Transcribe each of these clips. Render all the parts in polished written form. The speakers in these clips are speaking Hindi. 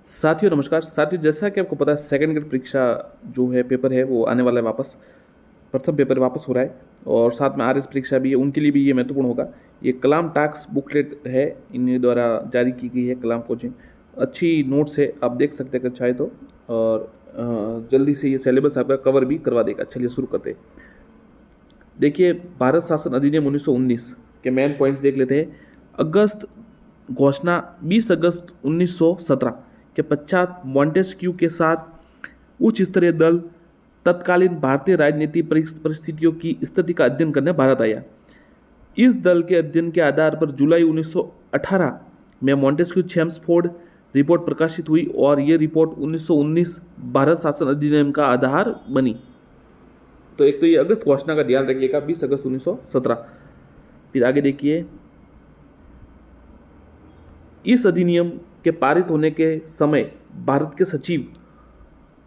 साथियों नमस्कार। साथियों, जैसा कि आपको पता है सेकंड ग्रेड परीक्षा जो है पेपर है वो आने वाला है वापस। प्रथम पेपर वापस हो रहा है और साथ में आरएस परीक्षा भी है, उनके लिए भी ये महत्वपूर्ण होगा। ये कलाम टास्क बुकलेट है, इनके द्वारा जारी की गई है कलाम कोचिंग। अच्छी नोट्स है, आप देख सकते हैं अगर चाहे तो। और जल्दी से ये सिलेबस आपका कवर भी करवा देगा। चलिए शुरू करते हैं। देखिए, भारत शासन अधिनियम 1919 के मेन पॉइंट्स देख लेते हैं। अगस्त घोषणा 20 अगस्त 1917 के पश्चात मॉन्टेस्क्यू के साथ उच्च स्तरीय दल तत्कालीन भारतीय राजनीति परिस्थितियों की स्थिति का अध्ययन करने भारत आया। इस दल के अध्ययन के आधार पर जुलाई 1918 में मॉन्टेस्क्यू चेम्सफोर्ड रिपोर्ट प्रकाशित हुई और ये रिपोर्ट 1919 भारत शासन अधिनियम का आधार बनी। तो एक तो ये अगस्त घोषणा का ध्यान रखिएगा, 20 अगस्त 1917। फिर आगे देखिए, इस अधिनियम के पारित होने के समय भारत के सचिव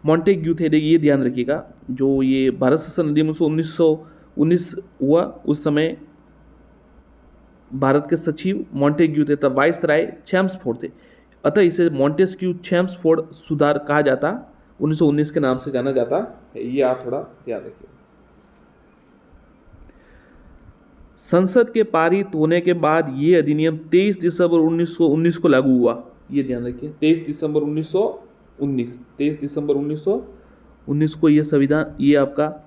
मॉन्टेग्यू थे। ये ध्यान रखिएगा, जो ये भारत शासन अधिनियम 1919 हुआ उस समय भारत के सचिव मॉन्टेग्यू थे, तब वाइसराय चेम्सफोर्ड थे। अतः इसे मॉन्टेस्क्यू चेम्सफोर्ड सुधार कहा जाता, 1919 के नाम से जाना जाता है। ये आप थोड़ा ध्यान रखिए। संसद के पारित होने के बाद ये अधिनियम 23 दिसंबर 1919 को लागू हुआ। ये ध्यान रखिए, 23 दिसंबर 1919 को ये संविधान, ये आपका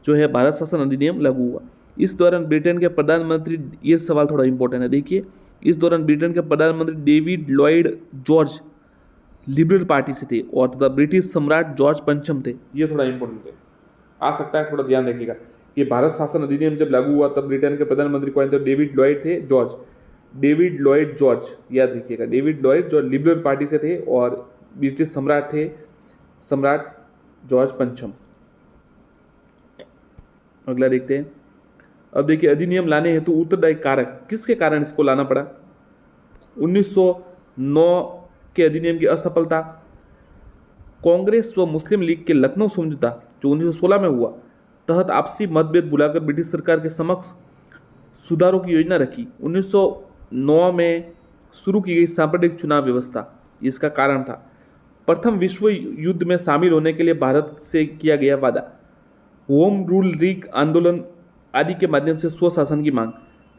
जो है भारत शासन अधिनियम लागू हुआ। इस दौरान ब्रिटेन के प्रधानमंत्री, ये सवाल थोड़ा इंपॉर्टेंट है, देखिए। इस दौरान ब्रिटेन के प्रधानमंत्री David Lloyd George liberal party से थे और तथा ब्रिटिश सम्राट जॉर्ज पंचम थे। ये थोड़ा इंपॉर्टेंट है, आ सकता है, थोड़ा ध्यान रखिएगा। ये भारत शासन अधिनियम जब लागू हुआ तब ब्रिटेन के प्रधानमंत्री कौन थे? डेविड लॉयड थे जॉर्ज, डेविड लॉयड जॉर्ज, याद रखिएगा। David Lloyd George liberal party से थे और ब्रिटिश सम्राट थे सम्राट जॉर्ज पंचम। अगला देखते हैं। अब देखिए, अधिनियम लाने हेतु उत्तरदायी कारक, किसके कारण इसको लाना पड़ा? 1909 के अधिनियम की असफलता, कांग्रेस व मुस्लिम लीग के लखनऊ समझौता जो 1916 में हुआ तहत आपसी मतभेद बुलाकर ब्रिटिश सरकार के समक्ष सुधारों की योजना रखी। 1909 में शुरू की गई सांप्रदायिक चुनाव व्यवस्था इसका कारण था। प्रथम विश्व युद्ध में शामिल होने के लिए भारत से किया गया वादा, होम रूल लीग आंदोलन आदि के माध्यम से स्वशासन की मांग,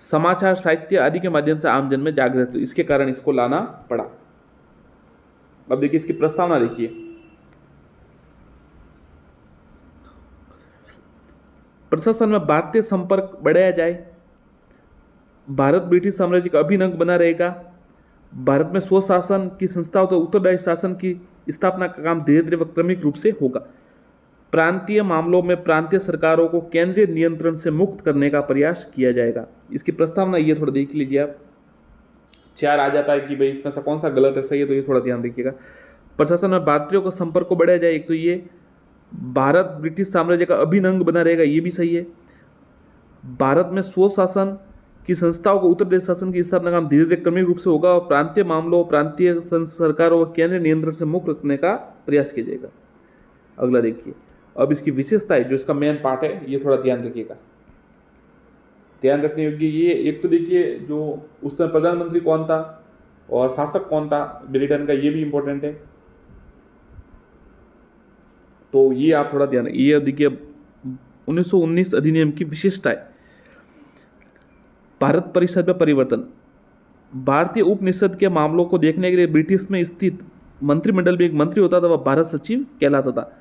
समाचार साहित्य आदि के माध्यम से आमजन में जागृत, इसके कारण इसको लाना पड़ा। अब देखिए इसकी प्रस्तावना देखिए। प्रशासन में भारतीय संपर्क बढ़ाया जाए, भारत ब्रिटिश साम्राज्य का अभिन्न अंग बना रहेगा, भारत में स्वशासन की संस्थाओं तो उत्तरदायी शासन की स्थापना का काम धीरे धीरे व क्रमिक रूप से होगा। प्रांतीय मामलों में प्रांतीय सरकारों को केंद्रीय नियंत्रण से मुक्त करने का प्रयास किया जाएगा। इसकी प्रस्तावना ये थोड़ा देख लीजिए आप। 4 आ जाता है कि भाई इसमें से कौन सा गलत है सही है, तो ये थोड़ा ध्यान रखिएगा। प्रशासन में भारतीयों का संपर्क को बढ़ाया जाए, एक तो ये भारत ब्रिटिश साम्राज्य का अभिन्न अंग बना रहेगा, ये भी सही है। भारत में स्वशासन की संस्थाओं को उत्तरदायी शासन की स्थापना का काम धीरे धीरे क्रमिक रूप से होगा और प्रांतीय मामलों प्रांतीय सरकारों व केंद्रीय नियंत्रण से मुक्त रखने का प्रयास किया जाएगा। अगला देखिए, अब इसकी विशेषता है जो इसका मेन पार्ट है, ये थोड़ा ध्यान रखिएगा। ध्यान रखने योग्य ये एक तो देखिए, जो उस समय प्रधानमंत्री कौन था और शासक कौन था ब्रिटेन का, ये भी इंपॉर्टेंट है। तो ये आप थोड़ा ध्यान, ये देखिए 1919 अधिनियम की विशेषता है। भारत परिषद में परिवर्तन, भारतीय उपनिषद के मामलों को देखने के लिए ब्रिटिश में स्थित मंत्रिमंडल में एक मंत्री होता था, वह भारत सचिव कहलाता था।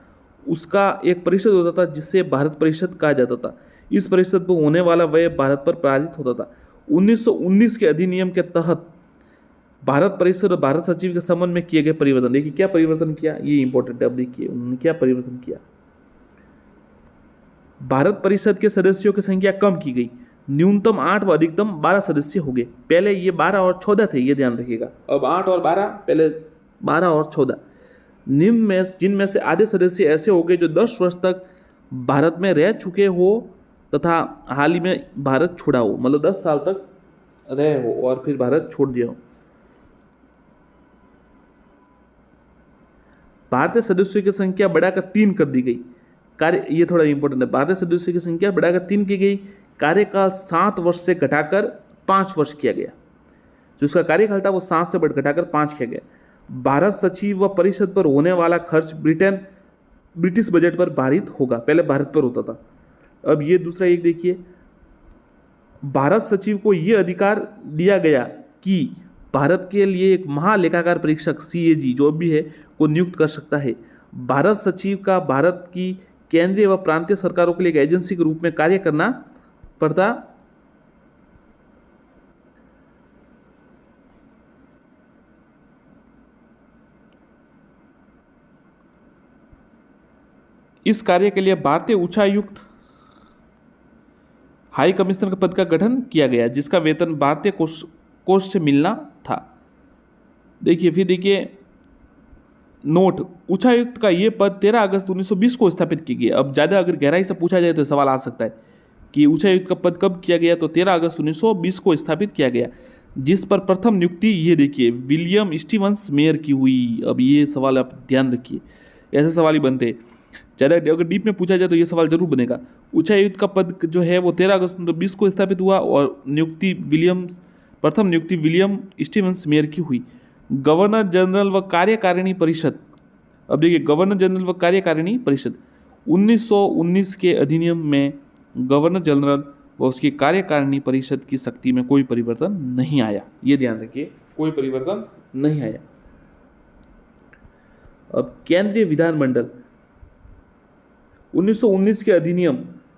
उसका एक परिषद होता था जिसे भारत परिषद कहा जाता था। इस परिषद पर होने वाला व्यय भारत पर पारित होता था। 1919 के अधिनियम के तहत भारत परिषद और भारत सचिव के संबंध में किए गए परिवर्तन, देखिए क्या परिवर्तन किया, ये इंपॉर्टेंट है। अब देखिए उन्होंने क्या परिवर्तन किया। भारत परिषद के सदस्यों की संख्या कम की गई, न्यूनतम 8 व अधिकतम 12 सदस्य हो गए। पहले ये 12 और 14 थे, ये ध्यान रखिएगा। अब 8 और 12, पहले 12 और 14। निम्न में जिनमें से आधे सदस्य ऐसे हो गए जो 10 वर्ष तक भारत में रह चुके हो तथा हाल ही में भारत छोड़ा हो, मतलब 10 साल तक रहे हो और फिर भारत छोड़ दिया हो। भारतीय सदस्यों की संख्या बढ़ाकर 3 कर दी गई। कार्य, ये थोड़ा इंपॉर्टेंट है, भारतीय सदस्यों की संख्या बढ़ाकर 3 की गई। कार्यकाल 7 वर्ष से घटाकर 5 वर्ष किया गया। जो इसका कार्यकाल था वो 7 से घटाकर 5 किया गया। भारत सचिव व परिषद पर होने वाला खर्च ब्रिटिश बजट पर भारित होगा। पहले भारत पर होता था, अब ये दूसरा एक देखिए, भारत सचिव को यह अधिकार दिया गया कि भारत के लिए एक महालेखाकार परीक्षक CAG जो भी है को नियुक्त कर सकता है। भारत सचिव का भारत की केंद्रीय व प्रांतीय सरकारों के लिए एक एजेंसी के रूप में कार्य करना पड़ता। इस कार्य के लिए भारतीय उच्चायुक्त हाई कमिश्नर के पद का गठन किया गया, जिसका वेतन भारतीय कोष से मिलना था। देखिए फिर देखिए नोट, उच्चायुक्त का यह पद 13 अगस्त 1920 को स्थापित की गई। अब ज़्यादा अगर गहराई से पूछा जाए तो सवाल आ सकता है कि उच्चायुक्त का पद कब किया गया, तो 13 अगस्त 1920 को स्थापित किया गया, जिस पर प्रथम नियुक्ति ये देखिए विलियम स्टीवंस मेयर की हुई। अब ये सवाल आप ध्यान रखिए, ऐसे सवाल ही बनते हैं। ज़्यादा अगर डीप में पूछा जाए तो ये सवाल जरूर बनेगा। उच्चायुक्त का पद जो है वो 13 अगस्त 1920 को स्थापित हुआ और प्रथम नियुक्ति विलियम स्टीवंस मेयर की हुई। गवर्नर जनरल व कार्यकारिणी परिषद, अब देखिए गवर्नर जनरल व कार्यकारिणी परिषद 1919 के अधिनियम में गवर्नर जनरल व उसकी कार्यकारिणी परिषद की शक्ति में कोई परिवर्तन नहीं आया। ये ध्यान रखिए, कोई परिवर्तन नहीं आया। अब केंद्रीय विधानमंडल 1919 के अधिनियम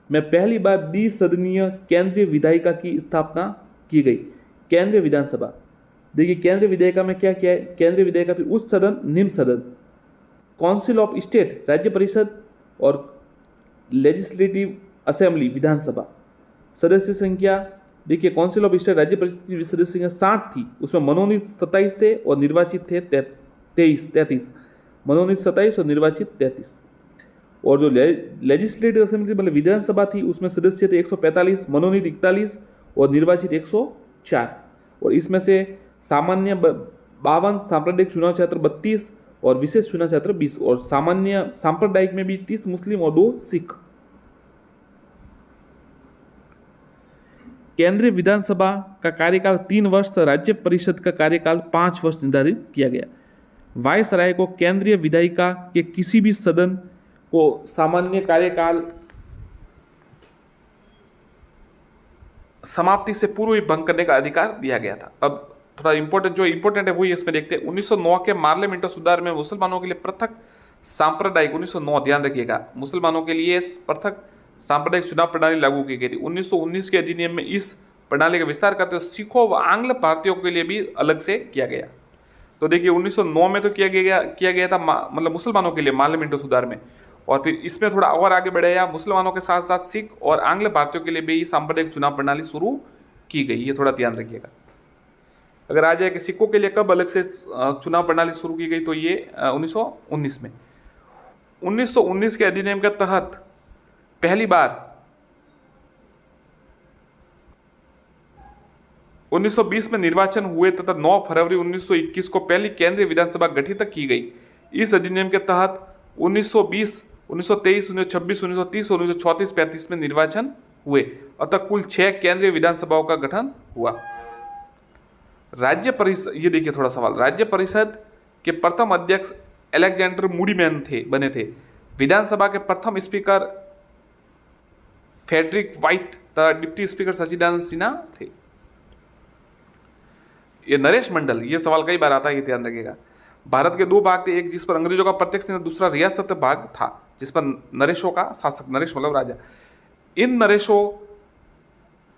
में पहली बार द्विसदनीय केंद्रीय विधायिका की स्थापना की गई। केंद्रीय विधानसभा, देखिए केंद्रीय विधायिका में क्या क्या है, केंद्रीय विधायिका फिर उच्च सदन, निम्न सदन, काउंसिल ऑफ स्टेट राज्य परिषद और लेजिस्लेटिव असेंबली विधानसभा। सदस्य संख्या देखिए काउंसिल ऑफ स्टेट राज्य परिषद की सदस्य संख्या 60 थी, उसमें मनोनीत 27 थे और निर्वाचित थे 33। मनोनीत 27 और निर्वाचित 33। और जो लेजिस्लेटिव असेंबली मतलब विधानसभा थी उसमें सदस्य थे 145, मनोनीत 41 और निर्वाचित 104। और इसमें से सामान्य 52, सांप्रदायिक चुनाव क्षेत्र 32 और विशेष चुनाव क्षेत्र 20। और सामान्य सांप्रदायिक में भी 30 मुस्लिम और 2 सिख। केंद्रीय विधानसभा का कार्यकाल 3 वर्ष, राज्य परिषद का कार्यकाल 5 वर्ष निर्धारित किया गया। वायसराय को केंद्रीय विधायिका के किसी भी सदन को सामान्य कार्यकाल समाप्ति से पूर्व ही भंग करने का अधिकार दिया गया था। अब थोड़ा इंपॉर्टेंट है वही इसमें देखते हैं। 1909 के पार्लियामेंट सुधार में मुसलमानों के लिए पृथक सांप्रदायिक 1909 ध्यान रखिएगा, मुसलमानों के लिए पृथक सांप्रदायिक चुनाव प्रणाली लागू की गई थी। 1919 के अधिनियम में इस प्रणाली का विस्तार करते हुए सिखों व आंग्ल भारतीयों के लिए भी अलग से किया गया। तो देखिए 1909 में तो किया गया था मतलब मुसलमानों के लिए पार्लियामेंट सुधार में, और फिर इसमें थोड़ा और आगे बढ़ाया, मुसलमानों के साथ साथ सिख और आंग्ल भारतीयों के लिए भी सांप्रदायिक चुनाव प्रणाली शुरू की गई। ये थोड़ा ध्यान रखिएगा। अगर आ जाए कि सिखों के लिए कब अलग से चुनाव प्रणाली शुरू की गई, तो ये 1919 में। 1919 के अधिनियम के तहत पहली बार 1920 में निर्वाचन हुए तथा 9 फरवरी 1921 को पहली केंद्रीय विधानसभा गठित की गई। इस अधिनियम के तहत 1920, 1923, 1926, 1930 और 1934-35 में निर्वाचन हुए, अतः कुल 6 केंद्रीय विधानसभाओं का गठन हुआ। राज्य परिषद, ये देखिए थोड़ा सवाल, राज्य परिषद के प्रथम अध्यक्ष अलेक्जेंडर मूडीमैन बने थे। विधानसभा के प्रथम स्पीकर फेडरिक व्हाइट तथा डिप्टी स्पीकर सचिदानंद सिन्हा थे। ये नरेश मंडल, ये सवाल कई बार आता है, ये ध्यान रखिएगा। भारत के 2 भाग थे, एक जिस पर अंग्रेजों का प्रत्यक्ष नियंत्रण, दूसरा रियासत भाग था जिस पर नरेशों का शासक, नरेश मतलब राजा। इन नरेशों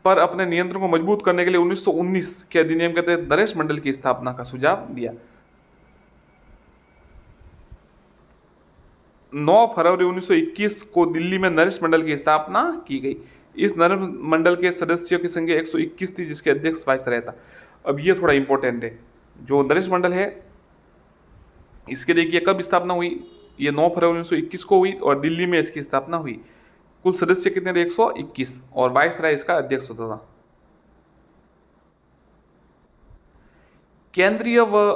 पर अपने नियंत्रण को मजबूत करने के लिए 1919 के अधिनियम के तहत नरेश मंडल की स्थापना का सुझाव दिया। 9 फरवरी 1921 को दिल्ली में नरेश मंडल की स्थापना की गई। इस नरेश मंडल के सदस्यों की संख्या 121 थी, जिसके अध्यक्ष वायसराय था। अब ये थोड़ा इंपॉर्टेंट है, जो नरेश मंडल है इसके देखिए कब स्थापना हुई, ये 9 फरवरी 1921 को हुई और दिल्ली में इसकी स्थापना हुई। कुल सदस्य कितने थे? 121 और वायसराय इसका अध्यक्ष होता था। केंद्रीय व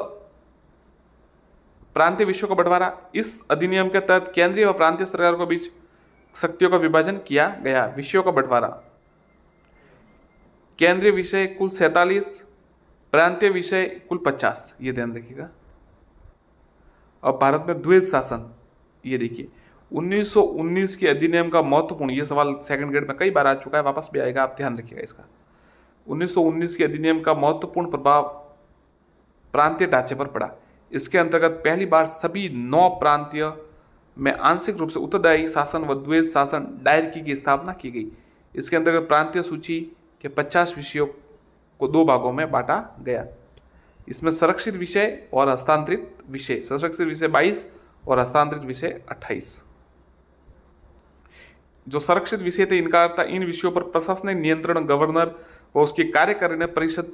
प्रांतीय विषयों का बंटवारा, इस अधिनियम के तहत केंद्रीय व प्रांतीय सरकार के बीच शक्तियों का विभाजन किया गया। विषयों का बंटवारा, केंद्रीय विषय कुल 47, प्रांतीय विषय कुल 50, ये ध्यान रखिएगा। अब भारत में द्वैध शासन, ये देखिए 1919 के अधिनियम का महत्वपूर्ण, ये सवाल सेकंड ग्रेड में कई बार आ चुका है, वापस भी आएगा, आप ध्यान रखिएगा इसका। 1919 के अधिनियम का महत्वपूर्ण प्रभाव प्रांतीय ढांचे पर पड़ा। इसके अंतर्गत पहली बार सभी 9 प्रांतीय में आंशिक रूप से उत्तरदायी शासन व द्वैध शासन डायरकी की स्थापना की गई। इसके अंतर्गत प्रांतीय सूची के 50 विषयों को 2 भागों में बांटा गया। इसमें संरक्षित विषय और हस्तांतरित विषय, संरक्षित विषय 22 और हस्तांतरित विषय 28। जो संरक्षित विषय थे इनका अर्थ था इन विषयों पर प्रशासनिक नियंत्रण गवर्नर व उसकी कार्यकारिणी परिषद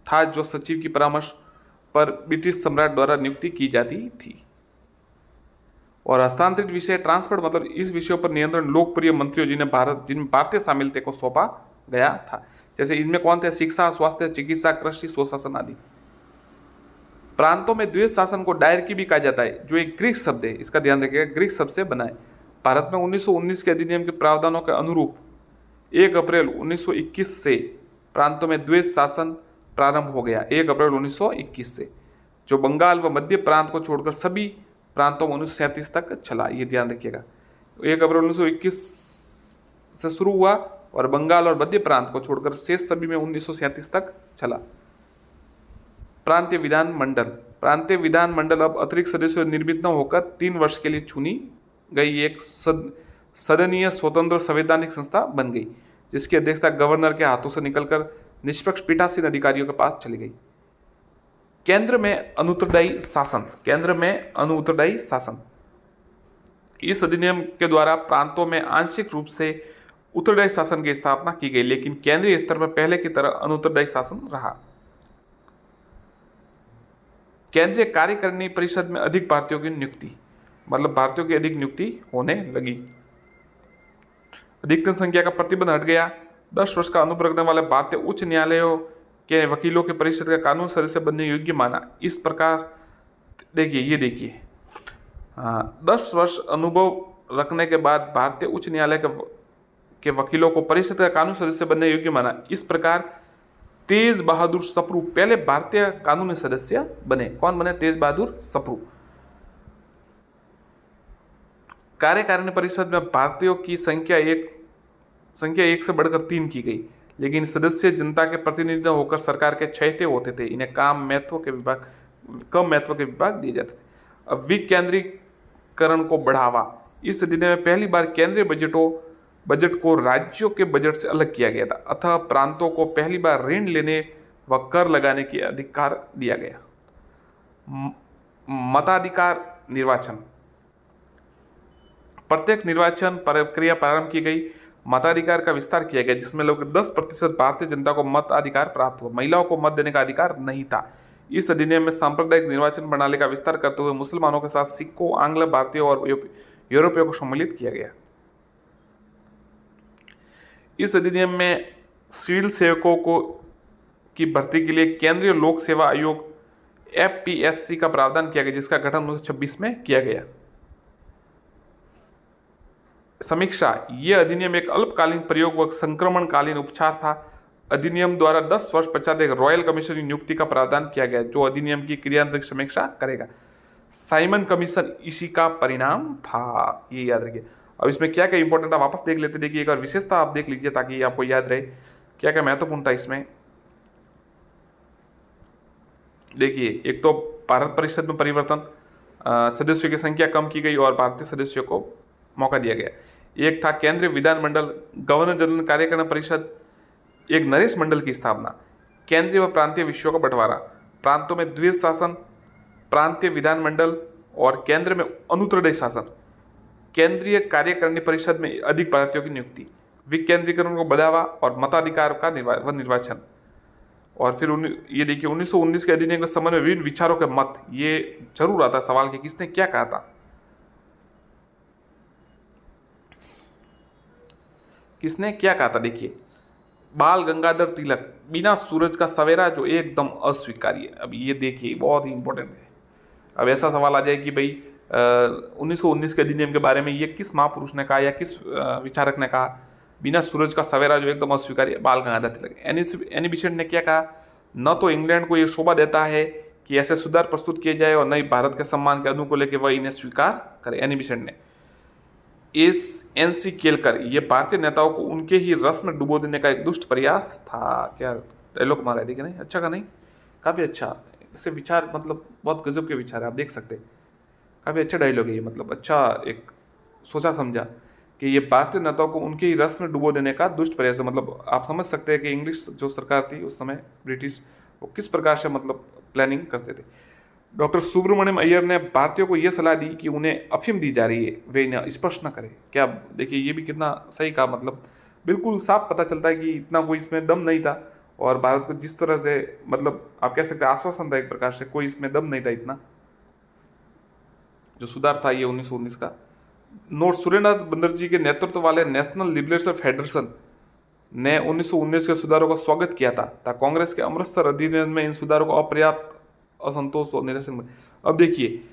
था, जो सचिव की परामर्श पर ब्रिटिश सम्राट द्वारा नियुक्ति की जाती थी। और हस्तांतरित विषय ट्रांसफर, मतलब इस विषयों पर नियंत्रण लोकप्रिय मंत्रियों जिनमें भारतीय शामिल थे को सौंपा गया था। जैसे इनमें कौन थे? शिक्षा, स्वास्थ्य, चिकित्सा, कृषि, स्वशासन आदि। प्रांतों में द्वैध शासन को डायरकी भी कहा जाता है, जो एक ग्रीक शब्द है, इसका ध्यान रखिएगा, ग्रीक शब्द से बना है। भारत में 1919 के अधिनियम के प्रावधानों के अनुरूप 1 अप्रैल 1921 से प्रांतों में द्वैध शासन प्रारंभ हो गया। 1 अप्रैल 1921 से, जो बंगाल व मध्य प्रांत को छोड़कर सभी प्रांतों में 1937 तक चला, ये ध्यान रखिएगा। 1 अप्रैल 1921 से शुरू हुआ और बंगाल और मध्य प्रांत को छोड़कर शेष सभी में 1937 तक चला। प्रांतीय विधान मंडल, प्रांतीय विधान मंडल अब अतिरिक्त सदस्यों निर्मित न होकर 3 वर्ष के लिए चुनी गई एक सदनीय स्वतंत्र संवैधानिक संस्था बन गई, जिसकी अध्यक्षता गवर्नर के हाथों से निकलकर निष्पक्ष पीठासीन अधिकारियों के पास चली गई। केंद्र में अनुत्तरदायी शासन, केंद्र में अनुत्तरदायी शासन, इस अधिनियम के द्वारा प्रांतों में आंशिक रूप से उत्तरदायी शासन की स्थापना की गई, लेकिन केंद्रीय स्तर पर पहले की तरह अनुत्तरदायी शासन रहा। केंद्रीय कार्यकारिणी परिषद में अधिक भारतीयों की नियुक्ति, मतलब भारतीयों की अधिक नियुक्ति होने लगी। अधिकतम संख्या का प्रतिबंध हट गया। 10 वर्ष का अनुभव रखने वाले भारतीय उच्च न्यायालयों के वकीलों के परिषद का कानून सदस्य बनने योग्य माना। इस प्रकार देखिए, ये देखिए, 10 वर्ष अनुभव रखने के बाद भारतीय उच्च न्यायालय के वकीलों को परिषद का कानून सदस्य बनने योग्य माना। इस प्रकार तेज बहादुर सप्रू पहले भारतीय कानूनी सदस्य बने। कौन बने? तेज बहादुर सप्रू। कार्यकारिणी परिषद में भारतीयों की संख्या एक से बढ़कर 3 की गई, लेकिन सदस्य जनता के प्रतिनिधि होकर सरकार के छठे होते थे। इन्हें कम महत्व के विभाग दिए जाते थे। अब विकेंद्रीकरण को बढ़ावा, इस अधिनियम में पहली बार केंद्रीय बजट को राज्यों के बजट से अलग किया गया था। अतः प्रांतों को पहली बार ऋण लेने व कर लगाने की अधिकार दिया गया। मताधिकार निर्वाचन, प्रत्येक निर्वाचन प्रक्रिया प्रारंभ की गई। मताधिकार का विस्तार किया गया, जिसमें लगभग 10% भारतीय जनता को मताधिकार प्राप्त हुआ। महिलाओं को मत देने का अधिकार नहीं था। इस अधिनियम में सांप्रदायिक निर्वाचन प्रणाली का विस्तार करते हुए मुसलमानों के साथ सिखों, आंग्ल भारतीयों और यूरोपियों को सम्मिलित किया गया। इस अधिनियम में सिविल सेवकों की भर्ती के लिए केंद्रीय लोक सेवा आयोग FPSC का प्रावधान किया गया, जिसका गठन 1926 में किया गया। समीक्षा, यह अधिनियम एक अल्पकालीन प्रयोग व संक्रमणकालीन उपचार था। अधिनियम द्वारा 10 वर्ष पश्चात एक रॉयल कमीशन की नियुक्ति का प्रावधान किया गया, जो अधिनियम की क्रियान्वयन की समीक्षा करेगा। साइमन कमीशन इसी का परिणाम था, ये याद रखिए। अब इसमें क्या क्या इंपॉर्टेंट है वापस देख लेते। देखिए, एक और विशेषता आप देख लीजिए ताकि आपको याद रहे क्या क्या महत्वपूर्ण था इसमें। देखिए, एक तो भारत परिषद में परिवर्तन, सदस्यों की संख्या कम की गई और भारतीय सदस्यों को मौका दिया गया। एक था केंद्रीय विधानमंडल, गवर्नर जनरल कार्यकारिणी परिषद, एक नरेश मंडल की स्थापना, केंद्रीय व प्रांतीय विषयों का बंटवारा, प्रांतों में द्वैध शासन, प्रांतीय विधानमंडल और केंद्र में अनुत्तरदायी शासन, केंद्रीय कार्यकारिणी परिषद में अधिक भारतीयों की नियुक्ति, विकेंद्रीकरण को बढ़ावा और मताधिकार का निर्वाचन। और फिर ये देखिए 1919 के अधिनियम के संबंध में विभिन्न विचारों के मत, ये जरूर आता सवाल कि किसने क्या कहा था, किसने क्या कहा था। देखिए, बाल गंगाधर तिलक, बिना सूरज का सवेरा, जो एकदम अस्वीकार्य। अब ये देखिए बहुत ही इंपॉर्टेंट है। अब ऐसा सवाल आ जाए कि भाई 1919 के अधिनियम के बारे में ये किस महापुरुष ने कहा या किस विचारक ने कहा, बिना सूरज का सवेरा जो एकदम अस्वीकार्य, बाल गंगाधर तिलक। एनी बिसेंट ने क्या कहा, न तो इंग्लैंड को ये शोभा देता है कि ऐसे सुधार प्रस्तुत किए जाए और नई भारत के सम्मान के अनुकूल है कि वह इन्हें स्वीकार करे। एनी बेसेंट ने इस एनसी केलकर ये भारतीय नेताओं को उनके ही रस में डुबो देने का एक दुष्ट प्रयास था। क्या डायलॉग मारा है, देखिए नहीं अच्छा का नहीं, काफी अच्छा। इससे विचार मतलब बहुत गजब के विचार है, आप देख सकते हैं। काफी अच्छा डायलॉग है ये, मतलब अच्छा एक सोचा समझा कि ये भारतीय नेताओं को उनके ही रस में डुबो देने का दुष्ट प्रयास है। मतलब आप समझ सकते हैं कि इंग्लिश जो सरकार थी उस समय ब्रिटिश, वो किस प्रकार से मतलब प्लानिंग करते थे। डॉक्टर सुब्रमण्यम अय्यर ने भारतीयों को यह सलाह दी कि उन्हें अफीम दी जा रही है, वे इन्हें स्पर्श न करें। क्या देखिए ये भी कितना सही कहा, मतलब बिल्कुल साफ पता चलता है कि इतना कोई इसमें दम नहीं था। और भारत को जिस तरह से मतलब आप कह सकते हैं आश्वासन था एक प्रकार से, कोई इसमें दम नहीं था इतना। जो सुधार था ये 1919 का। नोट सुरेंद्रनाथ बनर्जी के नेतृत्व वाले नेशनल लिबरेशन फेडरेशन ने 1919 के सुधारों का स्वागत किया था। कांग्रेस के अमृतसर अधिनियम में इन सुधारों को अपर्याप्त, असंतोष और निराशा में। अब देखिए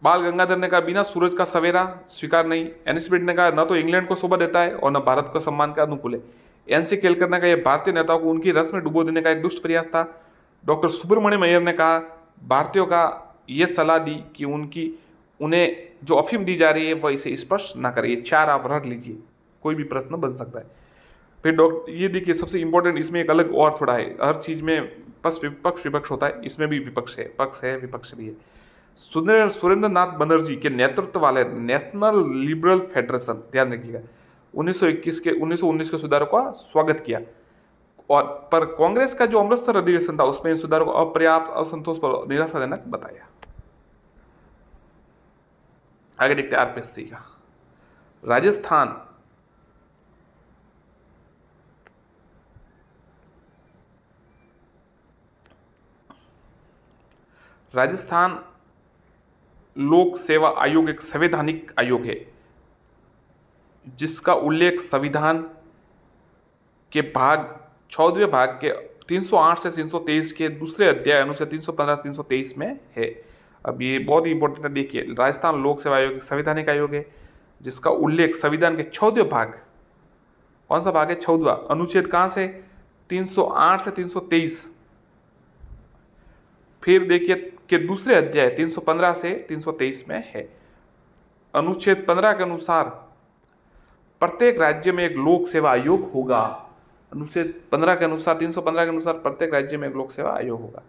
बाल गंगाधर ने कहा बिना सूरज का सवेरा स्वीकार नहीं। एनिस्मिथ ने कहा न तो इंग्लैंड को शोभा देता है और न भारत को सम्मान के अनुकूल है। एनसी केलकर ने कहा यह भारतीय नेताओं को उनकी रस में डुबो देने का एक दुष्ट प्रयास था। डॉक्टर सुब्रमण्यम अय्यर ने कहा भारतीयों का यह सलाह दी कि उन्हें जो अफीम दी जा रही है वह इसे स्पर्श ना करे। ये चार आप रट लीजिए, कोई भी प्रश्न बन सकता है। फिर डॉक्टर ये देखिए सबसे इंपॉर्टेंट, इसमें एक अलग और थोड़ा है, हर चीज में पक्ष विपक्ष होता है, इसमें भी विपक्ष है, पक्ष है विपक्ष भी है। सुरेंद्र नाथ बनर्जी के नेतृत्व वाले नेशनल लिबरल फेडरेशन, ध्यान रखिएगा, 1919 के सुधारों का स्वागत किया। और पर कांग्रेस का जो अमृतसर अधिवेशन था उसमें इन सुधारों को अपर्याप्त, असंतोष पर निराशाजनक बताया। आगे देखते हैं आरपीएससी का। राजस्थान लोक सेवा आयोग एक संवैधानिक आयोग है जिसका उल्लेख संविधान के भाग 14वें भाग के 308 से 323 के दूसरे अध्याय अनुच्छेद 315 323 में है। अब ये बहुत ही इंपॉर्टेंट है, देखिए राजस्थान लोक सेवा आयोग एक संवैधानिक आयोग है जिसका उल्लेख संविधान के 14वें भाग, कौन सा भाग है 14वां, अनुच्छेद कहां से 308 से 323, फिर देखिए कि दूसरे अध्याय 315 से 323 में है। अनुच्छेद 15 के अनुसार प्रत्येक राज्य में एक लोक सेवा आयोग होगा। अनुच्छेद 15 के अनुसार 315 के अनुसार प्रत्येक राज्य में एक लोक सेवा आयोग होगा।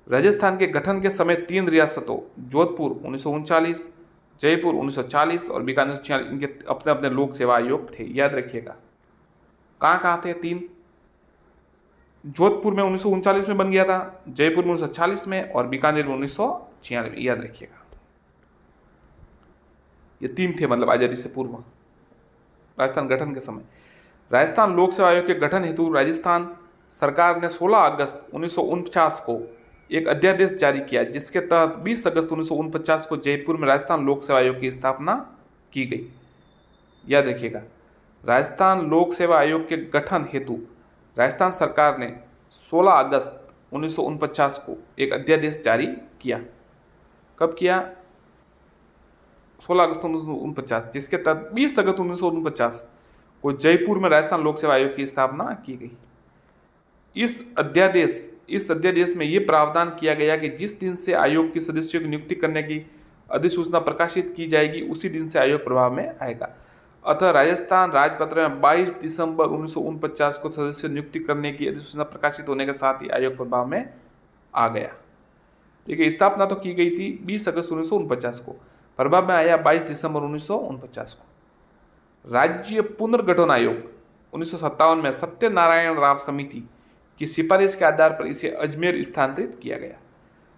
राजस्थान के गठन के समय 3 रियासतों जोधपुर 1939, जयपुर 1940 और बीकानेर 1946 इनके अपने अपने लोक सेवा आयोग थे। याद रखिएगा कहाँ कहाँ थे 3, जोधपुर में 1939 में बन गया था, जयपुर में 1940 में और बीकानेर में 1946 में। याद रखिएगा ये 3 थे, मतलब आजादी से पूर्व राजस्थान गठन के समय। राजस्थान लोक सेवा आयोग के गठन हेतु राजस्थान सरकार ने 16 अगस्त 1949 को एक अध्यादेश जारी किया जिसके तहत 20 अगस्त 1949 को जयपुर में राजस्थान लोक सेवा आयोग की स्थापना की गई। याद रखिएगा राजस्थान लोक सेवा आयोग के गठन हेतु राजस्थान सरकार ने 16 अगस्त 1949 को एक अध्यादेश जारी किया। कब किया? 16 अगस्त 1949, जिसके तहत 20 अगस्त 1949 को जयपुर में राजस्थान लोक सेवा आयोग की स्थापना की गई। इस अध्यादेश में यह प्रावधान किया गया कि जिस दिन से आयोग के सदस्यों की नियुक्ति करने की अधिसूचना प्रकाशित की जाएगी उसी दिन से आयोग प्रभाव में आएगा। अतः राजस्थान राजपत्र में 22 दिसंबर 1949 को सदस्य नियुक्ति करने की अधिसूचना प्रकाशित होने के साथ ही आयोग प्रभाव में आ गया। देखिए स्थापना तो की गई थी 20 अगस्त 1949 को, प्रभाव में आया 22 दिसंबर 1949 को। राज्य पुनर्गठन आयोग 1957 में सत्यनारायण राव समिति की सिफारिश के आधार पर इसे अजमेर स्थानांतरित किया गया।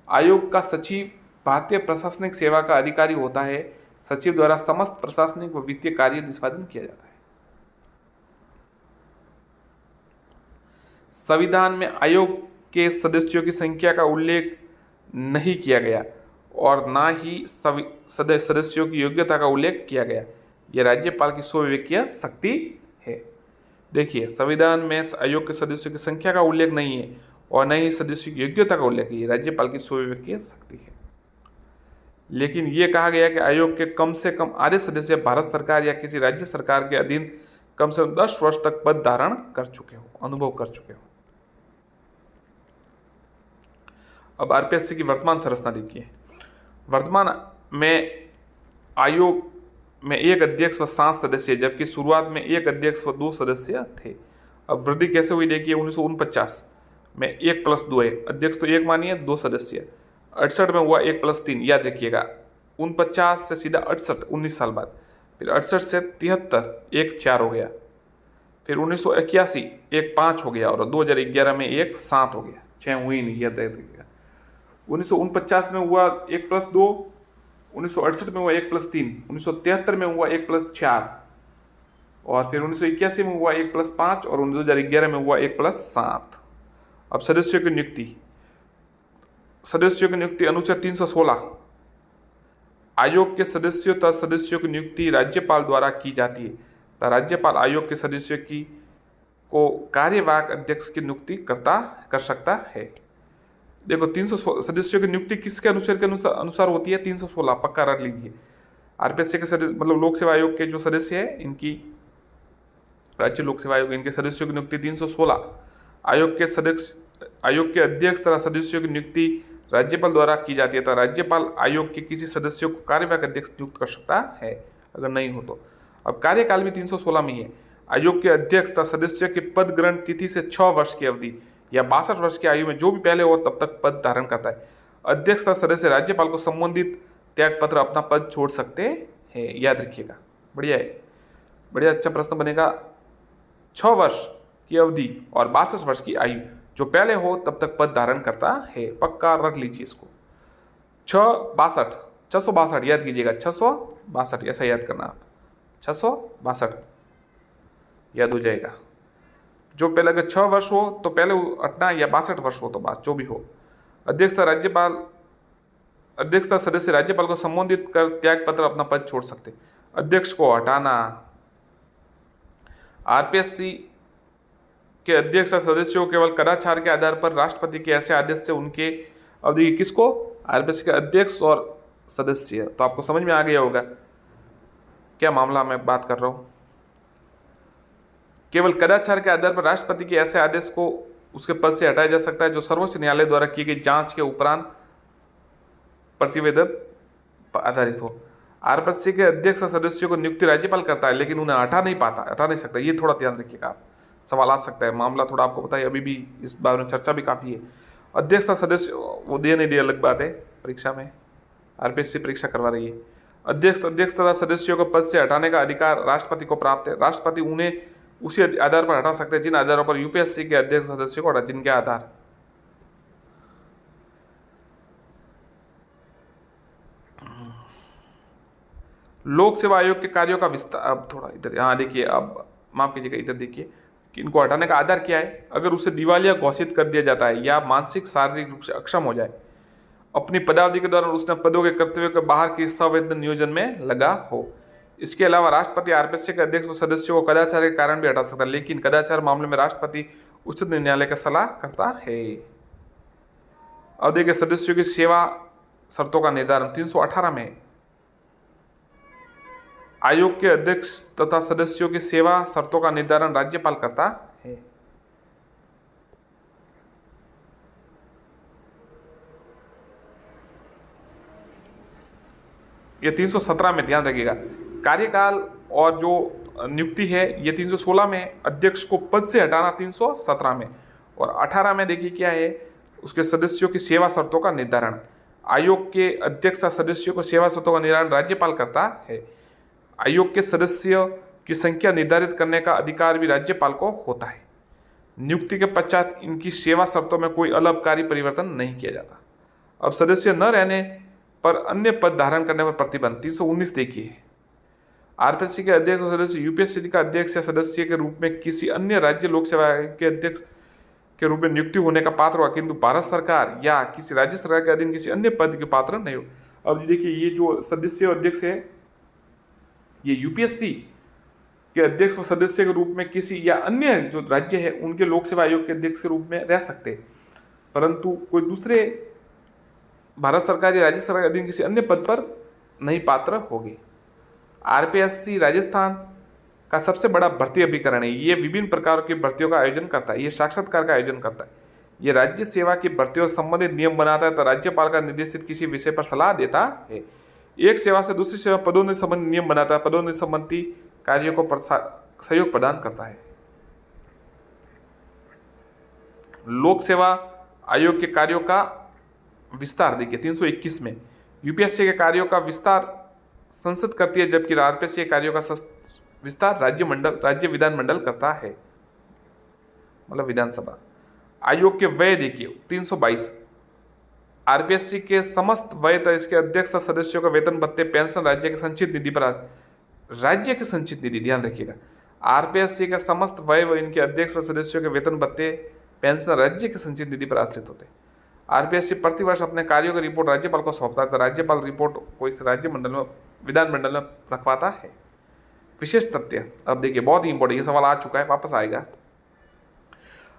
आयोग का सचिव भारतीय प्रशासनिक सेवा का अधिकारी होता है। सचिव द्वारा समस्त प्रशासनिक व वित्तीय कार्य निष्पादन किया जाता है। संविधान में आयोग के सदस्यों की संख्या का उल्लेख नहीं किया गया और न ही सदस्यों की योग्यता का उल्लेख किया गया। यह राज्यपाल की स्वविवेकीय शक्ति है। देखिए संविधान में आयोग के सदस्यों की संख्या का उल्लेख नहीं है और न ही सदस्यों की योग्यता का उल्लेख है। राज्यपाल की स्वविवेकीय शक्ति है। लेकिन यह कहा गया कि आयोग के कम से कम आधे सदस्य भारत सरकार या किसी राज्य सरकार के अधीन कम से कम 10 वर्ष तक पद धारण कर चुके हो, अनुभव कर चुके हो। अब आरपीएससी की वर्तमान संरचना देखिए। वर्तमान में आयोग में एक अध्यक्ष व 7 सदस्य, जबकि शुरुआत में एक अध्यक्ष व 2 सदस्य थे। अब वृद्धि कैसे हुई देखिए। 1949 में 1+2 है, अध्यक्ष तो एक मानिए, 2 सदस्य। 68 में हुआ 1+3, याद रखिएगा। 49 से सीधा 68, 19 साल बाद। फिर 68 से 73, 1 4 हो गया। फिर 1981 1 5 हो गया, और 2011 में 1 7 हो गया। 6 हुई नहीं, याद रखिएगा। 1949 में हुआ 1+2, 1968 में हुआ 1+3, 1973 में हुआ 1+4, और फिर 1981 में हुआ 1+5, और 2011 में हुआ 1+7। अब सदस्यों की नियुक्ति। सदस्यों की नियुक्ति अनुच्छेद 316, आयोग के सदस्यों तथा सदस्यों की नियुक्ति राज्यपाल द्वारा की जाती है तथा राज्यपाल आयोग के सदस्यों की को कार्यवाहक अध्यक्ष की नियुक्ति कर सकता है। देखो 300 सदस्यों की नियुक्ति किसके अनुच्छेद के अनुसार होती है? 316, पक्का रख लीजिए। आरपीएससी के सदस्य मतलब लोक सेवा आयोग के जो सदस्य हैं, इनकी राज्य लोक सेवा आयोग, इनके सदस्यों की नियुक्ति 316। आयोग के अध्यक्ष तथा सदस्यों की नियुक्ति राज्यपाल द्वारा की जाती है तथा राज्यपाल आयोग के किसी सदस्य को कार्यवाहक अध्यक्ष नियुक्त कर सकता है अगर नहीं हो तो। अब कार्यकाल भी 316 में ही है। आयोग के अध्यक्ष तथा सदस्य के पद ग्रहण तिथि से 6 वर्ष की अवधि या 62 वर्ष की आयु में जो भी पहले हो तब तक पद धारण करता है। अध्यक्ष तथा सदस्य राज्यपाल को संबंधित त्याग पत्र अपना पद छोड़ सकते हैं, याद रखिएगा। बढ़िया है, बढ़िया, अच्छा प्रश्न बनेगा। 6 वर्ष की अवधि और 62 वर्ष की आयु जो पहले हो तब तक पद धारण करता है, पक्का रख लीजिए इसको। 662 याद कीजिएगा, 662 ऐसा याद करना आप, 662 याद हो जाएगा। जो पहले अगर 6 वर्ष हो तो पहले हटना, या 62 वर्ष हो तो बाद, जो भी हो। अध्यक्ष तथा सदस्य राज्यपाल को संबोधित कर त्याग पत्र अपना पद छोड़ सकते। अध्यक्ष को हटाना। आरपीएससी के अध्यक्ष तथा सदस्यों को केवल कदाचार के आधार पर राष्ट्रपति के ऐसे आदेश से उनके अवधि किसको? आरपीएससी के अध्यक्ष और सदस्य। तो आपको समझ में आ गया होगा क्या मामला मैं बात कर रहा हूं। केवल कदाचार के आधार पर राष्ट्रपति के ऐसे आदेश को उसके पद से हटाया जा सकता है जो सर्वोच्च न्यायालय द्वारा की गई जांच के उपरांत प्रतिवेदन पर आधारित हो। आरपीएससी के अध्यक्ष और सदस्यों को नियुक्ति राज्यपाल करता है, लेकिन उन्हें हटा नहीं सकता। ये थोड़ा ध्यान रखिएगा, आप सवाल आ सकता है। मामला थोड़ा आपको पता है, अभी भी इस बारे में चर्चा भी काफ़ी है। अध्यक्ष सदस्य वो दे नहीं दे अलग बात है, परीक्षा में आरपीएससी परीक्षा करवा रही है। अध्यक्ष तथा सदस्यों को पद से हटाने का अधिकार राष्ट्रपति को प्राप्त है। राष्ट्रपति उन्हें उसी आधार पर हटा सकते हैं जिन आधारों पर यूपीएससी के अध्यक्ष सदस्य को हटा, जिनके आधार। लोक सेवा आयोग के कार्यों का विस्तार। अब थोड़ा इधर, यहाँ देखिए, अब माफ कीजिएगा, इधर देखिए कि इनको हटाने का आधार क्या है। अगर उसे दिवालिया घोषित कर दिया जाता है या मानसिक शारीरिक रूप से अक्षम हो जाए, अपनी पदावधि के दौरान उसने पदों के कर्तव्यों के बाहर के संवेदन नियोजन में लगा हो। इसके अलावा राष्ट्रपति आरपीएससी के अध्यक्ष व सदस्यों को कदाचार के कारण भी हटा सकता है, लेकिन कदाचार मामले में राष्ट्रपति उच्चतम न्यायालय का सलाह करता है। अब देखिए सदस्यों की सेवा शर्तों का निर्धारण 318 में। आयोग के अध्यक्ष तथा सदस्यों की सेवा शर्तों का निर्धारण राज्यपाल करता है। ये 317 में ध्यान रखिएगा। कार्यकाल और जो नियुक्ति है ये 316 में, अध्यक्ष को पद से हटाना 317 में, और 18 में देखिए क्या है, उसके सदस्यों की सेवा शर्तों का निर्धारण। आयोग के अध्यक्ष तथा सदस्यों को सेवा शर्तों का निर्धारण राज्यपाल करता है। आयोग के सदस्यों की संख्या निर्धारित करने का अधिकार भी राज्यपाल को होता है। नियुक्ति के पश्चात इनकी सेवा शर्तों में कोई अलाभकारी परिवर्तन नहीं किया जाता। अब सदस्य न रहने पर अन्य पद धारण करने पर प्रतिबंध 319 देखिए। आरपीएससी के अध्यक्ष और सदस्य यूपीएससी का अध्यक्ष या सदस्य के रूप में किसी अन्य राज्य लोक सेवा के अध्यक्ष के रूप में नियुक्ति होने का पात्र हुआ, किंतु भारत सरकार या किसी राज्य सरकार के अधीन किसी अन्य पद के पात्र नहीं हो। अब देखिए ये जो सदस्य और अध्यक्ष है, ये यूपीएससी के अध्यक्ष व सदस्य के रूप में किसी या अन्य जो राज्य है उनके लोक सेवा आयोग के अध्यक्ष के रूप में रह सकते, परंतु कोई दूसरे भारत सरकार या राज्य सरकार के अधीन किसी अन्य पद पर नहीं पात्र होगी। आरपीएससी राजस्थान का सबसे बड़ा भर्ती अभिकरण है। ये विभिन्न प्रकार की भर्तियों का आयोजन करता है, ये साक्षात्कार का आयोजन करता है। ये राज्य सेवा की भर्ती और संबंधित नियम बनाता है, तो राज्यपाल का निर्देशित किसी विषय पर सलाह देता है। एक सेवा से दूसरी सेवा पदोन्नति संबंधी नियम बनाता है, पदोन्नति संबंधी कार्यों को सहयोग प्रदान करता है। लोक सेवा आयोग के कार्यों का विस्तार देखिए 321 में यूपीएससी के कार्यों का विस्तार संसद करती है, जबकि आरपीएससी के कार्यों का विस्तार राज्य विधानमंडल करता है, मतलब विधानसभा। आयोग के व्यय देखिए 322, आरपीएससी के समस्त व्यय तथा इसके अध्यक्ष तथा सदस्यों का वेतन भत्ते पेंशन राज्य के संचित निधि पर राज्य के संचित निधि, ध्यान रखिएगा, आरपीएससी का समस्त व्यय व इनके अध्यक्ष व सदस्यों के वेतन भत्ते पेंशन राज्य के संचित निधि पर आश्रित होते हैं। आरपीएससी प्रतिवर्ष अपने कार्यों की रिपोर्ट राज्यपाल को सौंपता है, तो राज्यपाल रिपोर्ट को इस राज्य मंडल में विधानमंडल में रखवाता है। विशेष तथ्य, अब देखिए बहुत ही इंपॉर्टेंट, ये सवाल आ चुका है, वापस आएगा।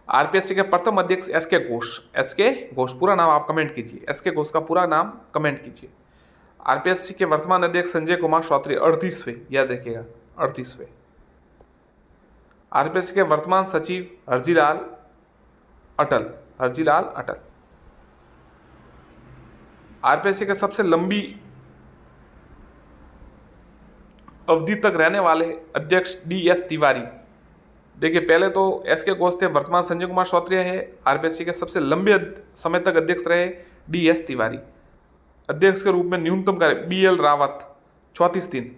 आरपीएससी के प्रथम अध्यक्ष एसके घोष, पूरा नाम आप कमेंट कीजिए, एसके घोष का पूरा नाम कमेंट कीजिए। आरपीएससी के वर्तमान अध्यक्ष संजय कुमार चौधरी 38वें, याद रखिएगा 38वें। आरपीएससी के वर्तमान सचिव हरजीलाल अटल। आरपीएससी के सबसे लंबी अवधि तक रहने वाले अध्यक्ष डीएस तिवारी। देखिए पहले तो एसके घोष थे, वर्तमान संजय कुमार चौधरी है। आरपीएससी के सबसे लंबे समय तक अध्यक्ष रहे डीएस तिवारी। अध्यक्ष के रूप में न्यूनतम कार्य बीएल रावत 34 दिन,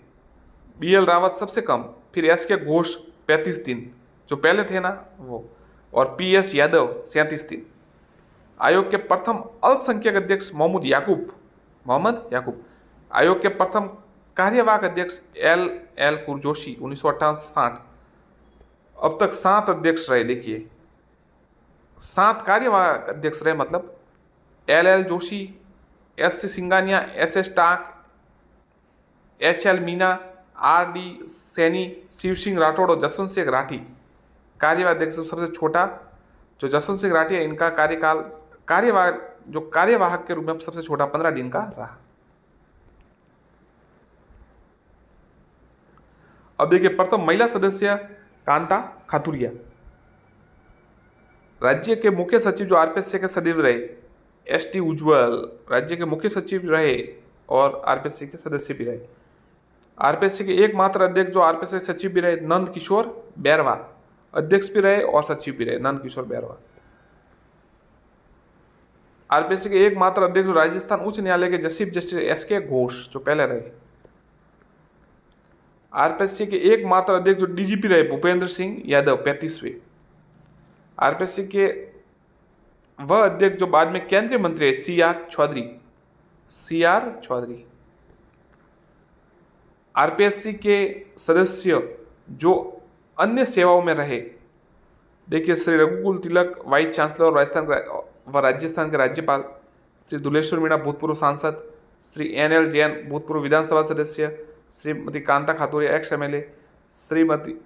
बीएल रावत सबसे कम, फिर एसके घोष 35 दिन जो पहले थे ना वो, और पीएस यादव 37 दिन। आयोग के प्रथम अल्पसंख्यक अध्यक्ष मोहम्मद याकूब। आयोग के प्रथम कार्यवाहक अध्यक्ष एल कुरजोशी 1958 से 60। अब तक 7 अध्यक्ष रहे, देखिए 7 कार्यवाहक अध्यक्ष रहे, मतलब L Joshi, S Singhania, S Tak, L Meena, R Saini, Shiv Singh Rathore और जसवंत सिंह राठी। कार्यवाहक अध्यक्ष सबसे छोटा जो जसवंत सिंह राठी है, इनका कार्यकाल कार्यवाहक के रूप में सबसे छोटा 15 दिन का रहा। अब देखिए प्रथम महिला सदस्य कांता खातुरिया। राज्य के मुख्य सचिव जो आरपीएससी के सचिव रहे एसटी उज्ज्वल राज्य के मुख्य सचिव रहे और आरपीएससी के सदस्य भी रहे। आरपीएससी के एकमात्र अध्यक्ष जो आरपीएससी सचिव भी रहे नंद किशोर बैरवा, अध्यक्ष भी रहे और सचिव भी रहे नंद किशोर बैरवा। आरपीएससी के एकमात्र अध्यक्ष जो राजस्थान उच्च न्यायालय के जस्टिस एसके घोष जो पहले रहे। आरपीएससी के एकमात्र अध्यक्ष जो डीजीपी रहे भूपेंद्र सिंह यादव 35वें। आरपीएससी के वह अध्यक्ष जो बाद में केंद्रीय मंत्री है सीआर चौधरी। आरपीएससी के सदस्य जो अन्य सेवाओं में रहे, देखिए श्री रघुकुल तिलक वाइस चांसलर राजस्थान के राज्यपाल, श्री दुलेश्वर मीणा भूतपूर्व सांसद, श्री एनएल जैन भूतपूर्व विधानसभा सदस्य, श्रीमती कांता खातुरिया एक्स एमएलए, श्रीमती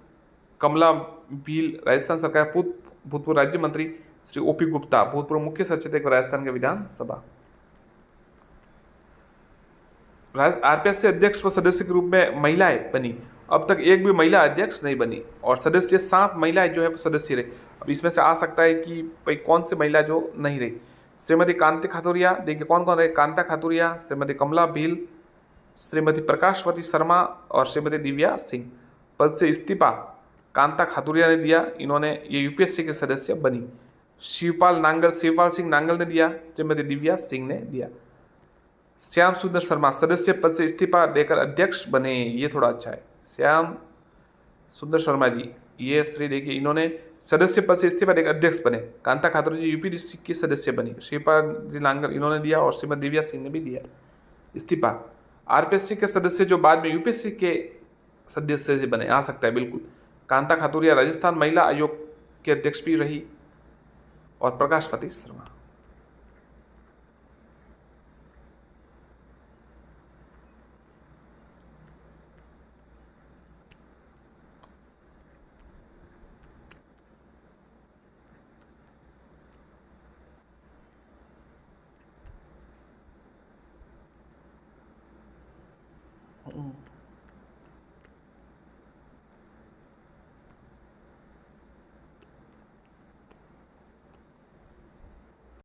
कमला भील राजस्थान सरकार भूतपूर्व राज्य मंत्री, श्री ओपी गुप्ता भूतपूर्व मुख्य सचेतक राजस्थान के विधानसभा। आरपीएससी अध्यक्ष व सदस्य के रूप में महिलाएं बनी, अब तक एक भी महिला अध्यक्ष नहीं बनी, और सदस्य 7 महिलाएं जो है वो सदस्य रहे। अब इसमें से आ सकता है कि भाई कौन सी महिला जो नहीं रही। श्रीमती कांति खातुरिया, देखिए कौन कौन रहे, कांता खातुरिया, श्रीमती कमला भील, श्रीमती प्रकाशवती शर्मा और श्रीमती दिव्या सिंह। पद से इस्तीफा कांता खातुरिया ने दिया, इन्होंने ये यूपीएससी के सदस्य बनी। शिवपाल सिंह नांगल ने दिया, श्रीमती दिव्या सिंह ने दिया। श्याम सुंदर शर्मा सदस्य पद से इस्तीफा देकर अध्यक्ष बने, ये थोड़ा अच्छा है। श्याम सुंदर शर्मा जी ये श्री देखिए इन्होंने सदस्य पद से इस्तीफा देकर अध्यक्ष बने। कांता खातुरिया जी यूपीएससी की सदस्य बनी। शिवपाल जी नांगल इन्होंने दिया और श्रीमती दिव्या सिंह ने भी दिया इस्तीफा। आरपीएससी के सदस्य जो बाद में यूपीएससी के सदस्य से बने, आ सकता है बिल्कुल। कांता खातुरिया राजस्थान महिला आयोग के अध्यक्ष भी रही और प्रकाशवती शर्मा।